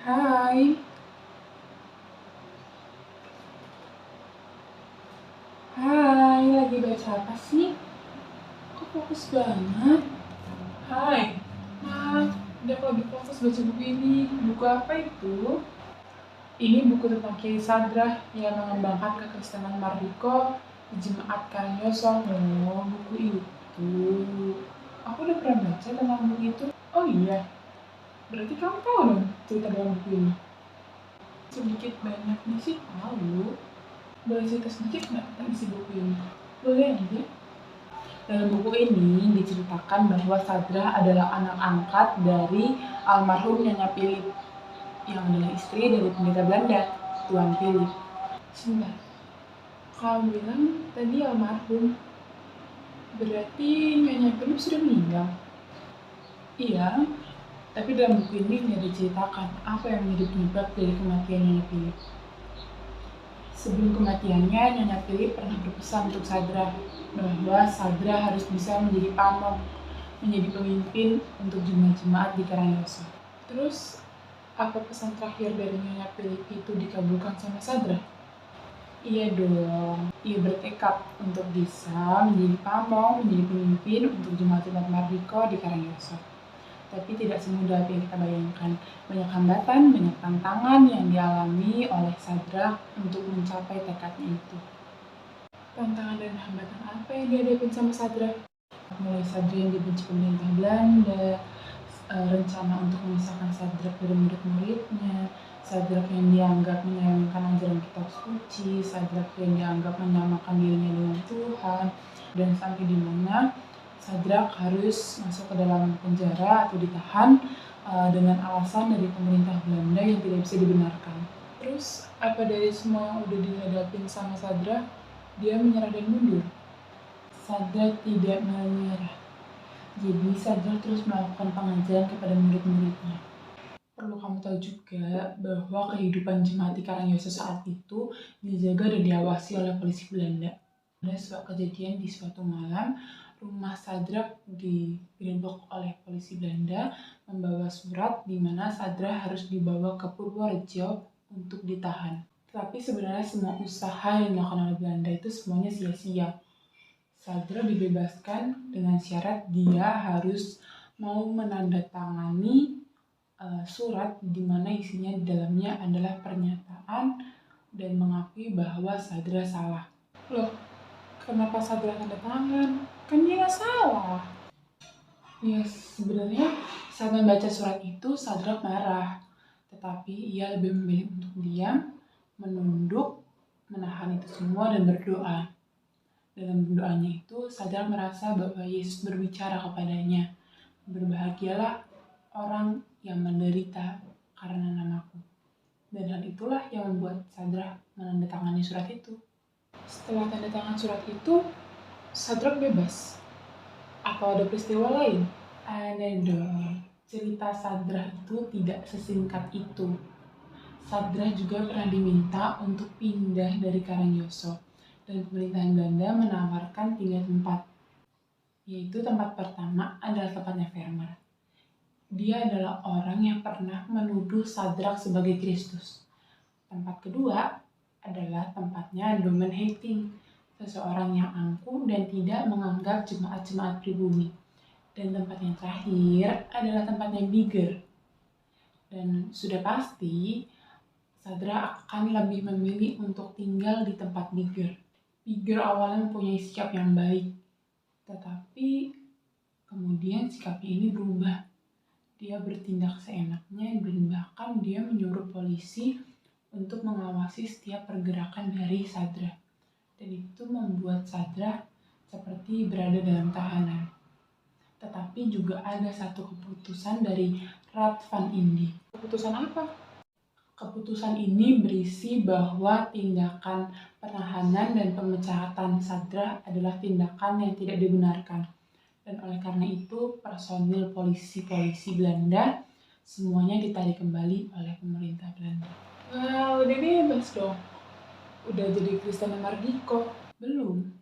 Hai, lagi baca apa sih? Kok fokus banget? Hai, udah lagi fokus baca buku ini. Buku apa itu? Ini buku tentang Kiai Sadrah yang mengembangkan kekristenan Mardiko di Jemaat Karangyoso. Oh, buku itu. Aku udah pernah baca tentang buku itu. Oh iya, berarti kamu tahu dong cerita dalam buku ini? Sedikit banyaknya sih tahu. Boleh cerita sedikit nggak tentang isi buku ini? Boleh aja. Dalam buku ini diceritakan bahwa Sadrah adalah anak angkat dari almarhum Nyonya Philip yang adalah istri dari pendeta Belanda, Tuan Philip. Sebentar, kamu bilang tadi almarhum, berarti Nyonya Philip sudah meninggal? Iya, tapi dalam buku ini tidak diceritakan apa yang menjadi penyebab dari kematian Nyonya Philip. Sebelum kematiannya, Nyonya Philip pernah berpesan untuk Sadrah bahwa Sadrah harus bisa menjadi pamong, menjadi pemimpin untuk jemaat-jemaat di Karangyoso. Terus, apa pesan terakhir dari Nyonya Philip itu dikabulkan sama Sadrah? Iya dong, ia bertekad untuk bisa menjadi pamong, menjadi pemimpin untuk jemaat-jemaat Mardiko di Karangyoso. Tapi tidak semudah apa yang kita bayangkan. Banyak hambatan, banyak tantangan yang dialami oleh Sadrah untuk mencapai tekadnya itu. Tantangan dan hambatan apa yang dihadapi sama Sadrah? Mulai Sadrah yang dibenci pemerintah Belanda, rencana untuk memisahkan Sadrah dari murid-muridnya, Sadrah yang dianggap menyayangkan ajaran kitab suci, Sadrah yang dianggap menyamakan dirinya dengan Tuhan, dan sampai di mana Sadrah harus masuk ke dalam penjara atau ditahan dengan alasan dari pemerintah Belanda yang tidak bisa dibenarkan. Terus apa dari semua yang udah dihadapin sama Sadrah, dia menyerah dan mundur? Sadrah tidak menyerah. Jadi Sadrah terus melakukan pengajaran kepada murid-muridnya. Perlu kamu tahu juga bahwa kehidupan jemaat di Karangyoso saat itu dijaga dan diawasi oleh polisi Belanda. Ada suatu kejadian di suatu malam, rumah Sadrah digerebek oleh polisi Belanda membawa surat di mana Sadrah harus dibawa ke Purworejo untuk ditahan. Tapi sebenarnya semua usaha yang dilakukan oleh Belanda itu semuanya sia-sia. Sadrah dibebaskan dengan syarat dia harus mau menandatangani surat di mana isinya di dalamnya adalah pernyataan dan mengakui bahwa Sadrah salah. Loh, kenapa Sadrah tanda tangan? Kan dia nggak salah. Ya sebenarnya saat membaca surat itu Sadrah marah, tetapi ia lebih memilih untuk diam, menunduk, menahan itu semua dan berdoa. Dalam doanya itu Sadrah merasa bahwa Yesus berbicara kepadanya, "Berbahagialah orang yang menderita karena namaku." Dan hal itulah yang membuat Sadrah menandatangani surat itu. Setelah tanda tangan surat itu, Sadrah bebas. Atau ada peristiwa lain? Ada dong. Cerita Sadrah itu tidak sesingkat itu. Sadrah juga pernah diminta untuk pindah dari Karangyoso, dan pemerintahan Belanda menawarkan 3 tempat. Yaitu tempat pertama adalah tempatnya Vermeer. Dia adalah orang yang pernah menuduh Sadrah sebagai Kristus. Tempat kedua adalah tempatnya Domen Heiting, seseorang yang angkuh dan tidak menganggap jemaat-jemaat pribumi. Dan tempat yang terakhir adalah tempatnya Biger. Dan sudah pasti Sadrah akan lebih memilih untuk tinggal di tempat Biger. Biger awalnya mempunyai sikap yang baik, tetapi kemudian sikapnya ini berubah. Dia bertindak seenaknya dan bahkan dia menyuruh polisi untuk mengawasi setiap pergerakan dari Sadrah. Dan itu membuat Sadrah seperti berada dalam tahanan. Tetapi juga ada satu keputusan dari Raad van Indi. Keputusan apa? Keputusan ini berisi bahwa tindakan penahanan dan pemecatan Sadrah adalah tindakan yang tidak dibenarkan. Dan oleh karena itu, personil polisi-polisi Belanda semuanya ditarik kembali oleh pemerintah Belanda. Wah, udah bebas dong. Udah jadi Kristen Mardiko. Belum?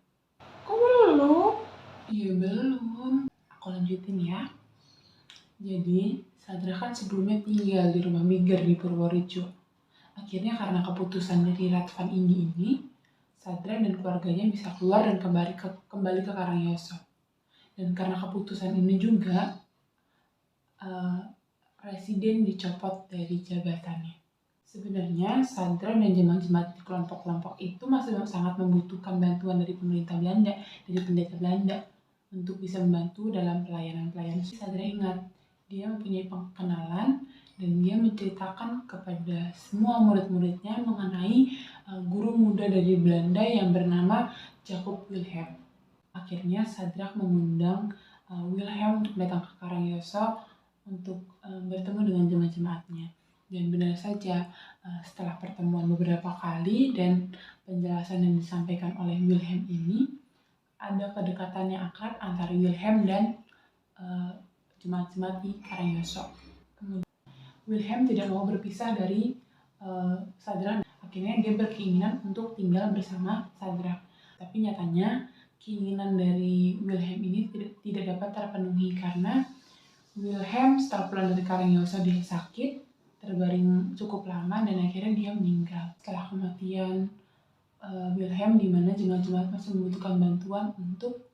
Kok belum? Iya belum. Aku lanjutin ya. Jadi, Sadra kan sebelumnya tinggal di rumah Miger di Purworejo. Akhirnya karena keputusan dari Radvan ini, Sadra dan keluarganya bisa keluar dan kembali ke Karangyoso. Dan karena keputusan ini juga, Presiden dicopot dari jabatannya. Sebenarnya Sadra dan jemaat-jemaat di kelompok-kelompok itu masih sangat membutuhkan bantuan dari pemerintah Belanda, dari pendeta Belanda, untuk bisa membantu dalam pelayanan-pelayanan. Sadra ingat, dia mempunyai kenalan dan dia menceritakan kepada semua murid-muridnya mengenai guru muda dari Belanda yang bernama Jacob Wilhelm. Akhirnya Sadra mengundang Wilhelm untuk datang ke Karangyoso untuk bertemu dengan jemaat-jemaatnya. Dan benar saja, setelah pertemuan beberapa kali dan penjelasan yang disampaikan oleh Wilhelm ini, ada kedekatan yang akrab antara Wilhelm dan jemaat-jemaat di Karangyoso. Kemudian Wilhelm tidak mau berpisah dari Sadra. Akhirnya dia berkeinginan untuk tinggal bersama Sadra. Tapi nyatanya keinginan dari Wilhelm ini tidak dapat terpenuhi karena Wilhelm setelah pulang dari Karangyoso dia sakit, terbaring cukup lama dan akhirnya dia meninggal. Setelah kematian Wilhelm, di mana jemaat-jemaat masih membutuhkan bantuan untuk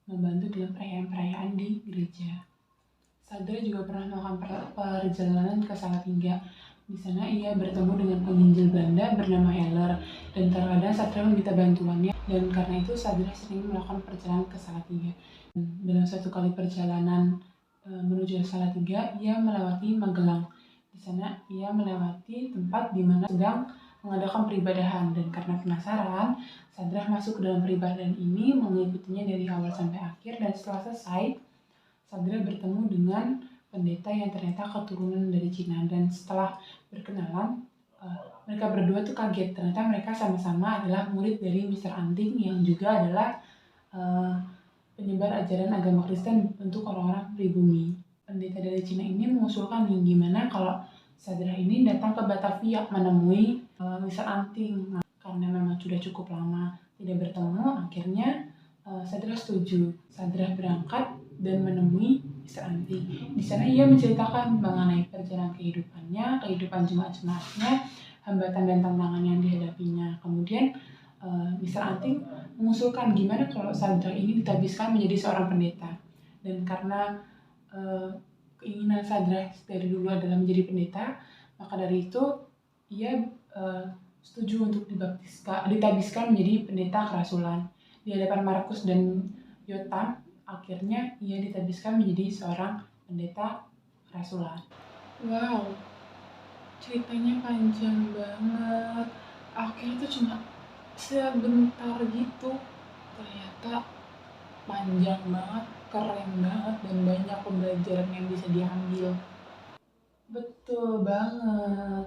membantu dalam perayaan-perayaan di gereja. Sadra juga pernah melakukan perjalanan ke Salatiga. Di sana ia bertemu dengan penginjil Belanda bernama Heller dan terkadang Sadra meminta bantuannya, dan karena itu Sadra sering melakukan perjalanan ke Salatiga. Dalam suatu kali perjalanan menuju Salatiga, ia melewati Magelang. Di sana ia melewati tempat di mana sedang mengadakan peribadahan, dan karena penasaran, Sadra masuk ke dalam peribadahan ini, mengikutinya dari awal sampai akhir, dan setelah selesai, Sadra bertemu dengan pendeta yang ternyata keturunan dari Cina, dan setelah berkenalan, mereka berdua tuh kaget, ternyata mereka sama-sama adalah murid dari Mr. Anting yang juga adalah penyebar ajaran agama Kristen untuk orang-orang pribumi. Pendeta dari Cina ini mengusulkan nih, gimana kalau Sadra ini datang ke Batavia menemui Mr. Anting. Nah, karena memang sudah cukup lama tidak bertemu, akhirnya Sadra setuju. Sadra berangkat dan menemui Mr. Anting. Di sana ia menceritakan mengenai perjalanan kehidupannya, kehidupan jemaat-jemaatnya, hambatan dan tantangan yang dihadapinya. Kemudian Mr. Anting mengusulkan gimana kalau Sadra ini ditabiskan menjadi seorang pendeta. Dan karena keinginan Sadra dari dulu adalah menjadi pendeta, maka dari itu ia setuju untuk ditabiskan menjadi pendeta kerasulan. Di hadapan Markus dan Yotam, akhirnya ia ditabiskan menjadi seorang pendeta kerasulan. Wow, ceritanya panjang banget. Akhirnya itu cuma sebentar gitu, ternyata panjang banget, keren banget, dan banyak pembelajaran yang bisa diambil. Betul banget.